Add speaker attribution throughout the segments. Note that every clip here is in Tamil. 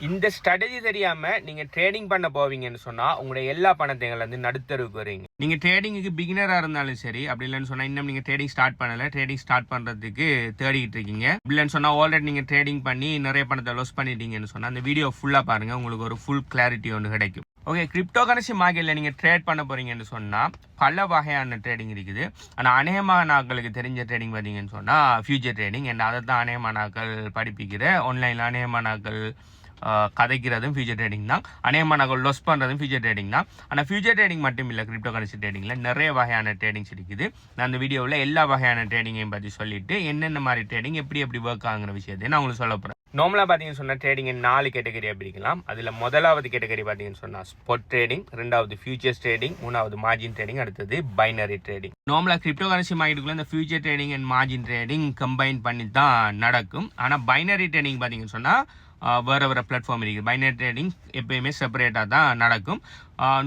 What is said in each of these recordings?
Speaker 1: இந்த ஸ்ட்ராட்டஜி தெரியாம நீங்க ட்ரேடிங் பண்ண போவீங்கன்னு சொன்னா உங்களுடைய எல்லா பணத்தையும் வந்து நடுத்தருக்கு வரீங்க. நீங்க ட்ரேடிங்குக்கு பிகினரா இருந்தாலும் சரி, அப்படி இல்லைன்னு சொன்னா இன்னும் நீங்க ட்ரேடிங் ஸ்டார்ட் பண்ணல, ட்ரேடிங் ஸ்டார்ட் பண்றதுக்கு தேடிட்டு இருக்கீங்க, இல்லைன்னு சொன்னா ஆல்ரெடி நீங்க ட்ரேடிங் பண்ணி நிறைய பணத்தை லாஸ் பண்ணிட்டீங்கன்னு சொன்னா அந்த வீடியோ ஃபுல்லா பாருங்க, உங்களுக்கு ஒரு ஃபுல் கிளாரிட்டி ஒன்று கிடைக்கும். ஓகே, கிரிப்டோ கரன்சி மார்க்கெட்டில் நீங்கள் ட்ரேட் பண்ண போகிறீங்கன்னு சொன்னால் பல வகையான ட்ரேடிங் இருக்குது. ஆனால் அநேகமான நாட்களுக்கு தெரிஞ்ச ட்ரேடிங் பார்த்தீங்கன்னு சொன்னால் ஃபியூச்சர் ட்ரேடிங். என்ன அதை தான் அநேகமான நாட்கள் படிப்பிக்கிற ஆன்லைனில் அநேகமான நாட்கள் கதைக்கிறதும் ஃபியூச்சர் ட்ரேடிங் தான். அநேகமான நாட்கள் லொஸ் பண்ணுறதும் ஃபியூச்சர் ட்ரேடிங் தான். ஆனால் ஃபியூச்சர் ட்ரேடிங் மட்டும் இல்லை, கிரிப்டோ கரன்சி ட்ரேடிங்கில் நிறைய வகையான ட்ரேடிங்ஸ் இருக்குது. நான் அந்த வீடியோவில் எல்லா வகையான ட்ரேடிங்கையும் பற்றி சொல்லிவிட்டு என்னென்ன மாதிரி ட்ரேடிங் எப்படி ஒர்க் ஆகுங்கிற விஷயத்தை நான் உங்களுக்கு சொல்ல போகிறேன். நார்மலாக பார்த்தீங்கன்னு சொன்னால் ட்ரேடிங்கை 4 கேட்டகரியாக பிரிக்கலாம். அதில் முதலாவது கேட்டகரி பார்த்தீங்கன்னு சொன்னால் ஸ்பாட் ட்ரேடிங், ரெண்டாவது ஃபியூச்சர்ஸ் ட்ரேடிங், மூணாவது மார்ஜின் ட்ரேடிங், அடுத்தது பைனரி ட்ரேடிங். நார்மலாக கிரிப்டோ கரன்சி மார்க்கெட்டுக்குள்ள இந்த future trading and margin trading combine பண்ணி தான் நடக்கும். ஆனால் பைனரி ட்ரேடிங் பார்த்தீங்கன்னு சொன்னால் வேறு பிளாட்ஃபார்ம் இருக்குது. பைனரி ட்ரேடிங் எப்பயுமே செப்பரேட்டாக தான் நடக்கும்.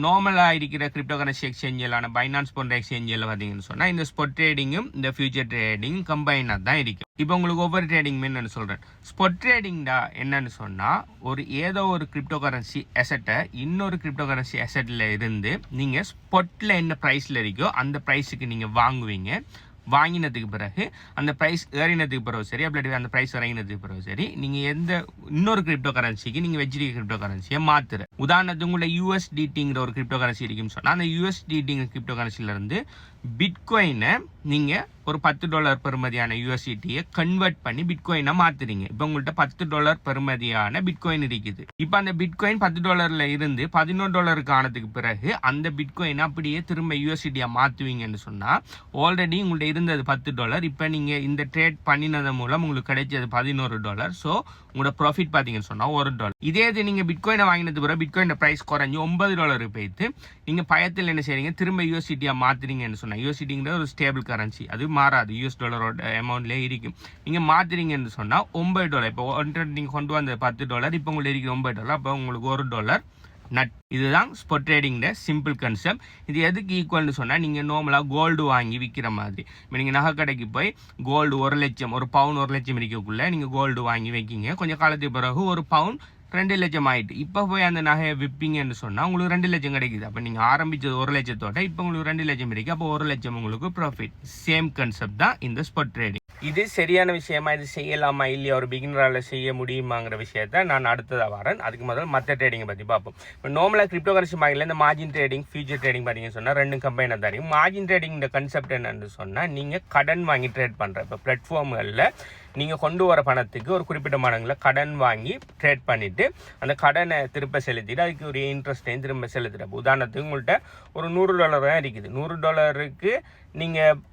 Speaker 1: நார்மலாக இருக்கிற கிரிப்டோ கரன்சி எக்ஸ்சேஞ்சிலான பைனான்ஸ் போன்ற எக்ஸ்சேஞ்சில் பார்த்தீங்கன்னு சொன்னால் இந்த ஸ்பாட் ட்ரேடிங்கும் இந்த ஃபியூச்சர் ட்ரேடிங் கம்பைனாக தான் இருக்கும். இப்போ உங்களுக்கு ஒவ்வொரு ட்ரேடிங்குமே என்னென்னு சொல்கிறேன். ஸ்பாட் ட்ரேடிங்டா என்னன்னு சொன்னால் ஏதோ ஒரு கிரிப்டோ கரன்சி அசட்டை இன்னொரு கிரிப்டோ கரன்சி அசட்டில் இருந்து நீங்கள் ஸ்பாட்டில் என்ன ப்ரைஸில் இருக்கோ அந்த ப்ரைஸுக்கு நீங்கள் வாங்குவீங்க. வாங்கினதுக்கு பிறகு அந்த ப்ரைஸ் ஏறினதுக்கு பிறகு சரி, அப்படி அந்த ப்ரைஸ் இறங்கினதுக்கு பிறகு சரி, நீங்கள் எந்த இன்னொரு கிரிப்டோ கரன்சிக்கு நீங்கள் வச்சிருக்க கிரிப்டோ கரன்சியை மாற்றுற. உதாரணத்துக்கு உங்களை USDTங்கிற ஒரு கிரிப்டோ கரன்சி இருக்குன்னு சொன்னால் அந்த USDTங்கிற கிரிப்டோ கரன்சிலேருந்து பிட்காயினை நீங்கள் ஒரு $10 பெறுமதியான USDTயை கன்வெர்ட் பண்ணி பிட்காயினை மாற்றுறீங்க. இப்போ உங்கள்கிட்ட $10 பெறுமதியான பிட்காயின் இருக்குது. இப்போ அந்த பிட்காயின் $10 இருந்து $11 ஆனதுக்கு பிறகு அந்த பிட்காயினை அப்படியே திரும்ப USDTயாக மாற்றுவீங்கன்னு சொன்னால் ஆல்ரெடி உங்கள்கிட்ட இருந்தது $10. இப்போ நீங்கள் இந்த ட்ரேட் பண்ணினது மூலம் உங்களுக்கு கிடைச்சது $11. ஸோ உங்களோட ப்ராஃபிட் பார்த்தீங்கன்னு சொன்னால் $1. இதே இது நீங்கள் பிட்காயினை வாங்கினது பிறகு பிட்காயின் ப்ரைஸ் குறைஞ்சி $9 போயிட்டு நீங்கள் பயத்தில் என்ன செய்றீங்க, திரும்ப USDTயாக மாற்றுறீங்கன்னு சொன்னால் USDTங்கிற ஒரு ஸ்டேபிள் கரன்சி, அது மாறாது, US டாலரோட அமௌண்ட்லேயே இருக்கும். நீங்கள் மாற்றுறீங்கன்னு சொன்னால் $9. இப்போ நீங்கள் கொண்டு வந்த $10, இப்போ உங்களுக்கு இருக்கிற $9, அப்போ உங்களுக்கு $1 நட். இதுதான் ஸ்பாட் ட்ரேடிங்கிற சிம்பிள் கன்செப்ட். இது எதுக்கு ஈக்குவல்னு சொன்னால் நீங்கள் நார்மலாக கோல்டு வாங்கி விற்கிற மாதிரி. இப்போ நீங்கள் நகை கடைக்கு போய் கோல்டு 1 லட்சம், ஒரு பவுன் 1 லட்சம் இருக்கக்குள்ளே நீங்கள் கோல்டு வாங்கி வைக்கிங்க. கொஞ்சம் காலத்துக்கு பிறகு ஒரு பவுன் 2 லட்சம் ஆயிட்டு. இப்போ போய் அந்த நகையை விற்பீங்கன்னு சொன்னால் உங்களுக்கு 2 லட்சம் கிடைக்குது. அப்போ நீங்கள் ஆரம்பிச்சது 1 லட்சத்தோட இப்போ உங்களுக்கு 2 லட்சம் இருக்குது. அப்போ 1 லட்சம் உங்களுக்கு ப்ராஃபிட். சேம் கன்செப்ட் தான் இந்த ஸ்பாட் ட்ரேடிங். இது சரியான விஷயமா, இது செய்யலாமா இல்லையா, ஒரு பிகினரால் செய்ய முடியுமாங்கிற விஷயத்த நான் அடுத்ததாக வரேன். அதுக்கு முதல்ல மற்ற ட்ரேடிங்கை பற்றி பார்ப்போம். இப்போ நார்மலாக கிரிப்டோ கரன்சி மார்க்கெட்டில் இந்த மார்ஜின் ட்ரேடிங், ஃபியூச்சர் ட்ரேடிங் பார்த்தீங்கன்னு சொன்னால் ரெண்டும் கம்பைனாக தான் இருக்கும். மார்ஜின் ட்ரேடிங் இந்த கன்செப்ட் என்னன்னு சொன்னால் நீங்கள் கடன் வாங்கி ட்ரேட் பண்ணுற இப்போ பிளாட்ஃபார்ம்களில் நீங்கள் கொண்டு வர பணத்துக்கு ஒரு குறிப்பிட்ட மடங்களில் கடன் வாங்கி ட்ரேட் பண்ணிவிட்டு அந்த கடனை திரும்ப செலுத்திட்டு அதுக்கு ஒரு இன்ட்ரெஸ்ட்டையும் திரும்ப செலுத்துகிறப்ப உதாரணத்துக்கு உங்கள்கிட்ட ஒரு $100 தான் இருக்குது. $100க்கு நீங்கள்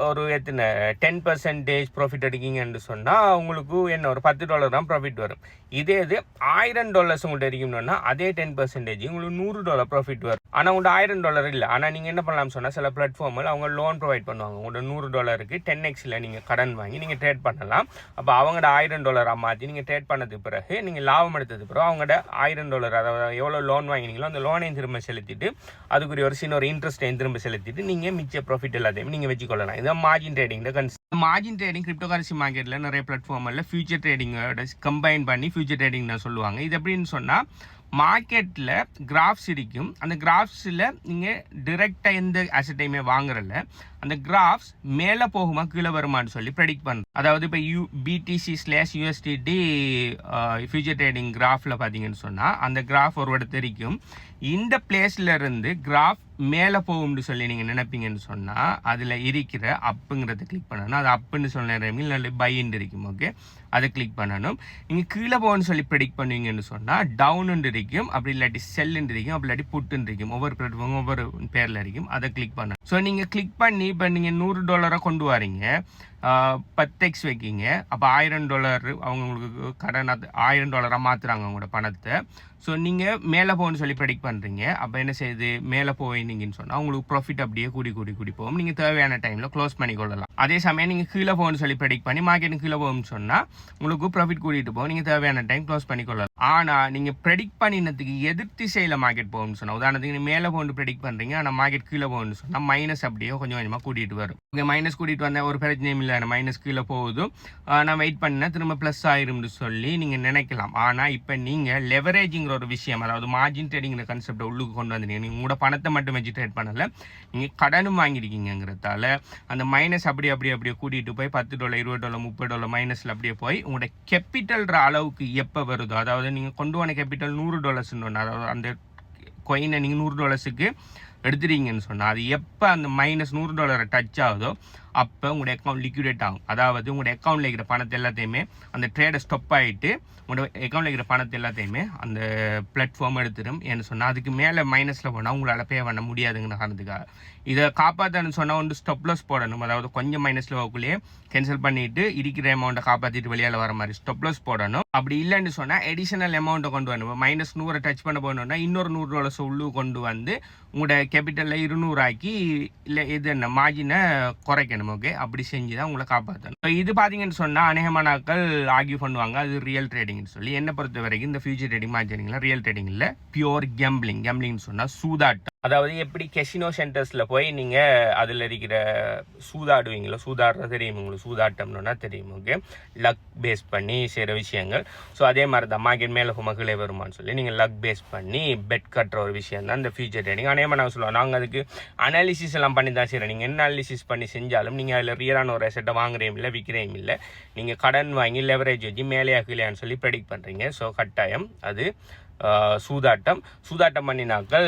Speaker 1: ஒரு எத்தனை 10% ப்ராஃபிட் எடுக்கீங்கன்னு சொன்னால் உங்களுக்கு என்ன ஒரு $10 தான் ப்ராஃபிட் வரும். இதே இது $1000 உங்கள்கிட்ட இருக்கணும்னா அதே 10% உங்களுக்கு $100 ப்ராஃபிட் வரும். ஆனால் உங்கள்கிட்ட $1000 இல்லை. ஆனால் நீங்கள் என்ன பண்ணலாம்னு சொன்னால் சில பிளாட்ஃபார்மில் அவங்க லோன் ப்ரொவைட் பண்ணுவாங்க. உங்களோட $100க்கு 10xல் நீங்கள் கடன் வாங்கி நீங்கள் ட்ரேட் பண்ணலாம். அப்போ அவங்களோட $1000 மாற்றி நீங்கள் ட்ரேட் பண்ணதுக்கு பிறகு நீங்கள் லாபம் எடுத்தது பிறகு அவங்களோட $1000 அதாவது எவ்வளோ லோன் வாங்கினீங்களோ அந்த லோனையும் திரும்ப செலுத்திட்டு அதுக்குரிய ஒரு சின்ன ஒரு இன்ட்ரெஸ்ட்டையும் திரும்ப செலுத்திட்டு நீங்கள் மிச்ச ப்ராஃபிட் எல்லாத்தையும் நீங்கள் வச்சுக்கொள்ளலாம். இதான் margin trading. Margin trading crypto currency மார்க்கெட்டில் நிறைய பிளாட்ஃபார்மில் ஃபியூச்சர் ட்ரேடிங்கோட கம்பைன் பண்ணி ஃபியூச்சர் ட்ரேடிங் தான் சொல்லுவாங்க. இது எப்படின்னு சொன்னால் மார்க்கெட்டில் கிராஃப்ஸ் இருக்கும். அந்த கிராஃப்ஸில் நீங்கள் டிரெக்டாக எந்த அசட்டையுமே வாங்குறல அந்த கிராஃப்ஸ் மேலே போகுமா கீழே வருமானு சொல்லி ப்ரெடிக்ட் பண்ணுறோம். அதாவது இப்போ BTC/USDT ஃபியூச்சர் ட்ரேடிங் கிராஃபில் பார்த்தீங்கன்னு சொன்னால் அந்த கிராஃப் ஒரு இடத்து இருக்கும். இந்த பிளேஸ்ல இருந்து கிராஃப் மேலே போகும்னு சொல்லி நீங்கள் நினைப்பீங்கன்னு சொன்னால் அதில் இருக்கிற அப்புங்கிறத கிளிக் பண்ணணும். அது அப்புன்னு சொன்ன இல்லை பைன்னு இருக்கும். ஓகே, அதை கிளிக் பண்ணணும். நீங்கள் கீழே போகணும்னு சொல்லி ப்ரெடிக்ட் பண்ணுவீங்கன்னு சொன்னால் டவுன்னு இருக்கும், அப்படி இல்லாட்டி செல்லுன்னு இருக்கும், அப்படி இல்லாட்டி புட்டுன்னு இருக்கும். ஒவ்வொரு பிளாட்ஃபார்மும் ஒவ்வொரு பேரில் இருக்கும். அதை கிளிக் பண்ணணும். ஸோ நீங்கள் கிளிக் பண்ணி இப்போ நீங்கள் $100 கொண்டு வரீங்க, 10x வைக்கிங்க. அப்போ $1000 அவங்க உங்களுக்கு கடன் $1000 மாற்றுறாங்க அவங்களோட பணத்தை. ஸோ நீங்கள் மேலே போகணும்னு சொல்லி ப்ரெடிக்ட் பண்ணுறீங்க. அப்போ என்ன செய்யுது, மேலே போவீங்கன்னு சொன்னால் உங்களுக்கு ப்ராஃபிட் அப்படியே கூடி போகும். நீங்கள் தேவையான டைமில் க்ளோஸ் பண்ணிக்கொள்ளலாம். அதே சமயம் நீங்கள் கீழே போகணும்னு சொல்லி ப்ரெடிக்ட் பண்ணி மார்க்கெட்டுக்கு கீழே போகும்னு சொன்னால் உங்களுக்கு ப்ராஃபிட் கூட்டிகிட்டு போகும். நீங்கள் தேவையான டைம் க்ளோஸ் பண்ணிக்கொள்ளலாம். ஆனால் நீங்கள் ப்ரெடிக்ட் பண்ணினதுக்கு எதிர் திசையில் மார்க்கெட் போகணும்னு சொன்னால் உதாரணத்துக்கு நீங்கள் மேலே போகணும்னு ப்ரெடிக்ட் பண்ணுறீங்க, ஆனால் மார்க்கெட் கீழே போகணும்னு சொன்னால் மைனஸ் அப்படியே கொஞ்சம் கொஞ்சமாக கூட்டிகிட்டு வரும். ஓகே, மைனஸ் கூட்டிகிட்டு வந்தால் ஒரு பிரச்சனையும் இல்லை இல்லை மைனஸ் கீழே போகுது, நான் வெயிட் பண்ண திரும்ப ப்ளஸ் ஆயிரும்னு சொல்லி நீங்கள் நினைக்கலாம். ஆனால் இப்போ நீங்கள் லெவரேஜிங்கிற ஒரு விஷயம், அதாவது மார்ஜின் ட்ரேடிங்கிற கான்செப்டை உள்ளுக்கு கொண்டு வந்துட்டீங்க. நீங்கள் உங்களோட பணத்தை மட்டும் வச்சு ட்ரேட் பண்ணலை, நீங்கள் கடனும் வாங்கியிருக்கீங்கிறதால அந்த மைனஸ் அப்படியே கூட்டிகிட்டு போய் $10 $20 $30 மைனஸில் அப்படியே போய் உங்களோட கேபிட்டல்ற அளவுக்கு எப்போ வருதோ, அதாவது நீங்கள் கொண்டு போன கேபிட்டல் $100 அதாவது அந்த கொயினை நீங்கள் $100 எடுத்துறீங்கன்னு சொன்னால் அது எப்போ அந்த மைனஸ் $100 டச் ஆகுதோ அப்போ உங்களோட அக்கௌண்ட் லிக்விடேட் ஆகும். அதாவது உங்களோட அக்கௌண்ட்டில் இருக்கிற பணத்தை எல்லாத்தையுமே அந்த ட்ரேடை ஸ்டாப் ஆகிட்டு உங்களோட அக்கௌண்ட்டில் இருக்கிற பணத்தை எல்லாத்தையுமே அந்த பிளாட்ஃபார்ம் எடுத்துடும். ஏன்னு சொன்னால் அதுக்கு மேலே மைனஸில் போனால் உங்களால் பே பண்ண முடியாதுங்கிற காரணத்துக்காக இதை காப்பாற்றணும்னு சொன்னால் வந்து ஸ்டாப் லாஸ் போடணும். அதாவது கொஞ்சம் மைனஸில் போகக்குள்ளேயே கேன்சல் பண்ணிவிட்டு இருக்கிற அமௌண்ட்டை காப்பாற்றிட்டு வெளியால் வர மாதிரி ஸ்டாப் லாஸ் போடணும். அப்படி இல்லைன்னு சொன்னால் எடிஷனல் அமௌண்ட்டை கொண்டு வரணும். மைனஸ் 100 டச் பண்ண போகணுன்னா இன்னொரு $100 உள்ளு கொண்டு வந்து உங்களோட கேபிட்டலில் 200 ஆக்கி இல்லை இது என்ன மார்ஜினை குறைக்கணும். ஓகே, அப்படி செஞ்சு தான் உங்களை காப்பாற்றணும். ஸோ இது பார்த்தீங்கன்னு சொன்னால் அநேகமான நாட்கள் ஆர்கியூ பண்ணுவாங்க அது ரியல் ட்ரேடிங்னு சொல்லி. என்னை பொறுத்த வரைக்கும் இந்த ஃபியூச்சர் ட்ரேடிங் மார்ஜினிங்லாம் ரியல் ட்ரேடிங் இல்லை, பியூர் கேம்பிளிங்னு சொன்னால் சூதாட்டம். அதாவது எப்படி கெசினோ சென்டர்ஸில் போய் நீங்கள் அதில் இருக்கிற சூதாடுவீங்களோ, சூதாடுறது தெரியும் உங்களுக்கு, சூதாட்டம்னா தெரியும். ஓகே, லக் பேஸ் பண்ணி செய்கிற விஷயங்கள். ஸோ அதே மாதிரி தான் மார்க்கெட் மேலே மகளே வருமானு சொல்லி நீங்கள் லக் பேஸ் பண்ணி பெட் கட்டுற ஒரு விஷயம் தான் இந்த ஃபியூச்சர் ட்ரேடிங். அநேகமாக நாங்கள் சொல்லுவோம், நாங்கள் அதுக்கு அனாலிசிஸ் எல்லாம் பண்ணி தான் செய்கிறோம். நீங்கள் என்ன அனாலிசிஸ் பண்ணி செஞ்சாலும் நீங்கள் அதில் ரியலான ஒரு அசெட்டை வாங்குறையும் இல்லை, விற்கிறையும் இல்லை. நீங்கள் கடன் வாங்கி லெவரேஜ் வச்சு மேலே கீழேன்னு சொல்லி ப்ரெடிக்ட் பண்ணுறீங்க. ஸோ கட்டாயம் அது சூதாட்டம் பண்ணினாக்கள்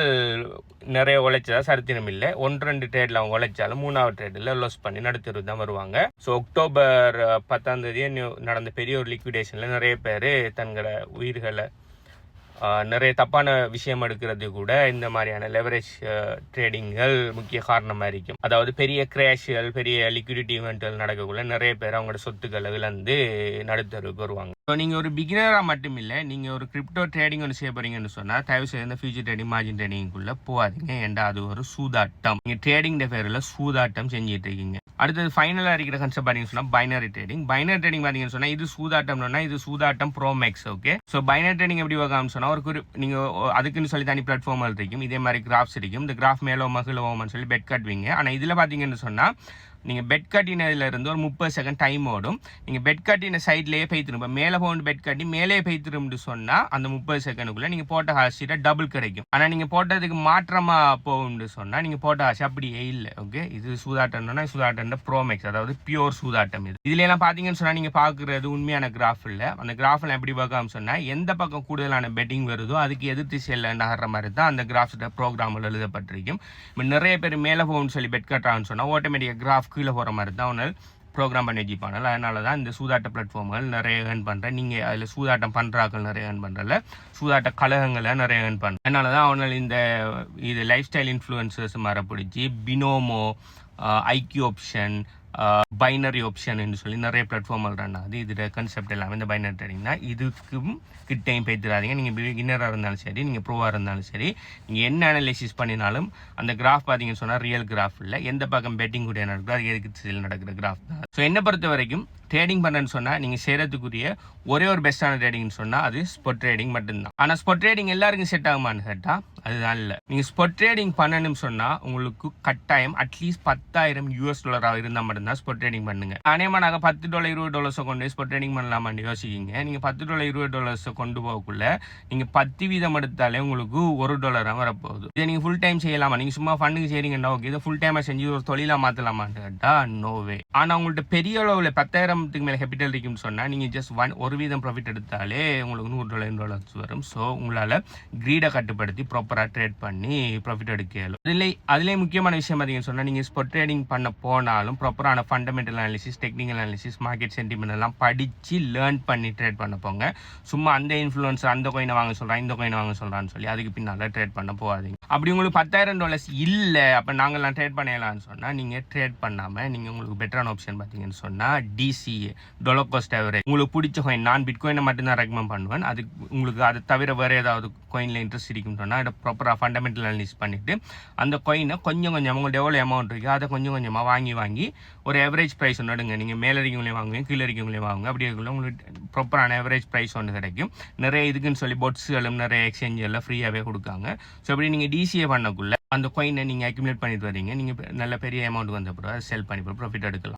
Speaker 1: நிறைய உழைச்சதா சரித்திரம் இல்லை. 1-2 ட்ரேடில் அவங்க உழைச்சாலும் 3வது ட்ரேடில் லாஸ் பண்ணி நடுத்தருக்கு தான் வருவாங்க. ஸோ அக்டோபர் 10 நடந்த பெரிய ஒரு லிக்விடேஷனில் நிறைய பேர் தங்களோட உயிர்களை நிறைய தப்பான விஷயம் எடுக்கிறது கூட இந்த மாதிரியான லெவரேஜ் ட்ரேடிங்கள் முக்கிய காரணமாக இருக்கும். அதாவது பெரிய கிராஷ்கள், பெரிய லிக்விடிட்டி ஈவெண்ட்கள் நடக்கக்குள்ள நிறைய பேர் அவங்களோட சொத்துக்களை இழந்து நடுத்தருக்கு வருவாங்க. ஸோ நீங்கள் ஒரு பிகினராக மட்டும் இல்லை, நீங்கள் ஒரு கிரிப்டோ ட்ரேடிங் ஒன்று செய்ய போறீங்கன்னு சொன்னால் தயவு செய்து இந்த ஃபியூச்சர் ட்ரேடிங் மார்ஜின் ட்ரேடிங்குள்ளே போகாதீங்க. ஏன்டா அது ஒரு சூதாட்டம். நீங்கள் ட்ரேடிங் பேரில் சூதாட்டம் செஞ்சுட்டு இருக்கீங்க. அடுத்தது ஃபைனலாக இருக்கிற கன்செப்ட் பார்த்தீங்கன்னு சொன்னால் பைனரி ட்ரேடிங் பார்த்தீங்கன்னு சொன்னால் இது சூதாட்டம்னா இது சூதாட்டம் bro max. Okay, so binary trading எப்படி வகான்னு சொன்னால் ஒரு நீங்கள் அதுக்குன்னு சொல்லி தனி பிளாட்ஃபார்ம் இருக்கும். இதே மாதிரி கிராஃப்ஸ் இருக்கும். இந்த கிராஃப் மேலே மகிழவோம்னு சொல்லி பெட் கட்டுவீங்க. ஆனால் இதில் பார்த்தீங்கன்னு சொன்னால் நீங்கள் பெட் கட்டினதுல இருந்து ஒரு 30 செகண்ட் டைம் ஓடும். நீங்கள் பெட் கட்டின சைட்லேயே பெய்த்திரும். இப்போ மேலே போகணும் பெட் கட்டி மேலே பெய்த்திரும்னு சொன்னால் அந்த 30 செகண்டுக்குள்ளே நீங்கள் போட்ட காசீட்டை டபுள் கிடைக்கும். ஆனால் நீங்கள் போட்டதுக்கு மாற்றமாக போகும்னு சொன்னால் நீங்கள் போட்ட காசு அப்படியே இல்லை. ஓகே, இது சூதாட்டம்னா சூதாட்டம் ப்ரோமேக்ஸ், அதாவது பியூர் சூதாட்டம். இதுல எல்லாம் பார்த்தீங்கன்னு சொன்னால் நீங்கள் பார்க்குறது உண்மையான கிராஃப் இல்லை. அந்த கிராஃபில் எப்படி பார்க்காம சொன்னால் எந்த பக்கம் கூடுதலான பெட்டிங் வருதோ அதுக்கு எதிர்த்து செல்ல நகர்ற மாதிரி தான் அந்த கிராஃப்ஸோட ப்ரோக்ராமில் எழுதப்பட்டிருக்கும். இப்போ நிறைய பேர் மேலே போகணும்னு சொல்லி பெட் கட்டுறாங்கன்னு சொன்னால் ஆட்டோமேட்டிக்காக கிராஃப் கீழே போகிற மாதிரி தான் ஒன்று ப்ரோக்ராம் பண்ணி வச்சுப்பாங்க. அதனால தான் இந்த சூதாட்ட பிளாட்ஃபார்ம்கள் நிறைய ஏர்ன் பண்ணுறேன். நீங்கள் அதில் சூதாட்டம் பண்ணுறாக்கள் நிறைய ஏர்ன் பண்ணுறல, சூதாட்ட கழகங்களை நிறைய ஏர்ன் பண்ணுறேன். அதனால தான் அவனால் இந்த இது லைஃப் ஸ்டைல் இன்ஃப்ளூயன்சர்ஸ் மர பிடிச்சி Binomo, IQ option, binary option என்று சொல்லி நிறைய பிளாட்ஃபார்ம் ரன் ஆகுது. இதோட கன்செப்ட் எல்லாமே இந்த பைனரி ட்ரேடிங் தான். இதுக்கும் கிட்டையும் பேத்துறாதீங்க. நீங்கள் பிகினராக இருந்தாலும் சரி, நீங்கள் ப்ரோவாக இருந்தாலும் சரி, நீங்கள் என்ன அனாலிசிஸ் பண்ணினாலும் அந்த கிராஃப் பார்த்தீங்கன்னு சொன்னால் ரியல் கிராஃப் இல்லை. எந்த பக்கம் பெட்டிங் கூட நடக்குதோ அது எதுக்கு செயல் நடக்கிற கிராஃப் தான். ஸோ என்னை பொறுத்த வரைக்கும் ட்ரேடிங் பண்ணுறேன்னு சொன்னால் நீங்கள் செய்கிறதுக்குரிய ஒரே ஒரு பெஸ்ட்டான ட்ரேடிங்னு சொன்னால் அது ஸ்பாட் ட்ரேடிங் மட்டும்தான். ஆனால் ஸ்பாட் ட்ரேடிங் எல்லாருக்கும் செட் ஆகுமான்னு கேட்டால் அதுதான் இல்லை. நீங்கள் ஸ்பாட் ட்ரேடிங் பண்ணணும்னு சொன்னால் உங்களுக்கு கட்டாயம் அட்லீஸ்ட் $10,000 இருந்தால் மட்டும்தான் ஸ்பாட் ட்ரேடிங் பண்ணுங்க. அநேகமாக நாங்கள் $10 $20 கொண்டு ஸ்பாட் ட்ரேடிங் பண்ணலாமான்னு யோசிக்கிங்க. நீங்கள் $10 $20 கொண்டு போகக்குள்ள நீங்கள் 10% எடுத்தாலே உங்களுக்கு $1 வரப்போகுது. இதை நீங்கள் ஃபுல் டைம் செய்யலாமா? நீங்கள் சும்மா ஃபண்டுக்கு செய்றீங்கன்னா ஓகே, இதை ஃபுல் டைமாக செஞ்சு ஒரு தொழிலாக மாற்றலாமான்னு கேட்டால் நோவே. ஆனால் உங்கள்கிட்ட பெரிய அளவில் 10,000க்கு மேலே கேபிட்டல் இருக்குன்னு சொன்னால் நீங்கள் ஜஸ்ட் 1% ப்ராஃபிட் எடுத்தாலே உங்களுக்கு $100 வரும். ஸோ உங்களால் கிரீடை கட்டுப்படுத்தி ப்ராப்பராக ட்ரேட் பண்ணி ப்ராஃபிட் எடுக்கலும். அதிலே முக்கியமான விஷயம் பார்த்தீங்கன்னு சொன்னால் நீங்கள் ஸ்பாட் ட்ரேடிங் பண்ண போனாலும் ப்ராப்பரான fundamental analysis, technical analysis, market sentiment எல்லாம் படித்து லேர்ன் பண்ணி ட்ரேட் பண்ண போங்க. சும்மா அந்த இன்ஃப்ளூயன்ஸ் அந்த கோயினை வாங்க சொல்கிறான், இந்த கோயினை வாங்க சொல்கிறான்னு சொல்லி அதுக்கு பின்னால் ட்ரேட் பண்ண போகாதீங்க. அப்படி உங்களுக்கு $10,000 இல்லை, அப்போ நாங்கள்லாம் ட்ரேட் பண்ணலான்னு சொன்னால் நீங்கள் ட்ரேட் பண்ணாமல் நீங்கள் உங்களுக்கு பெட்டரான ஆப்ஷன் பார்த்தீங்கன்னு சொன்னால் DCA, டாலர் காஸ்ட் ஆவரேஜ். உங்களுக்கு பிடிச்ச கோயின், நான் பிட்காயினை மட்டும்தான் ரெக்கமெண்ட் பண்ணுவேன். அதுக்கு உங்களுக்கு அதை தவிர வேறு ஏதாவது கோயினில் இன்ட்ரெஸ்ட் இருக்குன்னு சொன்னால் அதை ப்ராப்பராக ஃபண்டமெண்டல் அனாலிசிஸ் பண்ணிவிட்டு அந்த கோயினை கொஞ்சம் உங்கள்ட்ட எவ்வளோ அமௌண்ட் இருக்குது அதை கொஞ்சம் கொஞ்சமாக வாங்கி ஒரு ஆவரேஜ் ப்ரைஸ் ஒன்று எடுங்க. நீங்கள் மேலே இருக்கவங்களையும் வாங்குவீங்க, கீழே இருக்கவங்களையும் வாங்குங்க. அப்படி இருக்குள்ள உங்களுக்கு ப்ராப்பரான ஆவரேஜ் ப்ரைஸ் ஒன்று கிடைக்கும். நிறைய இதுக்குன்னு சொல்லி பொட்ஸுகளும் நிறைய எக்ஸ்சேஞ்ச் எல்லாம் ஃப்ரீயாகவே கொடுக்காங்க. ஸோ அப்படி நீங்கள் DCA பண்ணக்குள்ள அந்த கோயினை நீங்கள் அக்யூமுலேட் பண்ணிட்டு வரீங்க. நீங்கள் நல்ல பெரிய அமௌண்ட் வந்த பிறகு செல் பண்ணி ப்ராஃபிட் எடுக்கலாம்.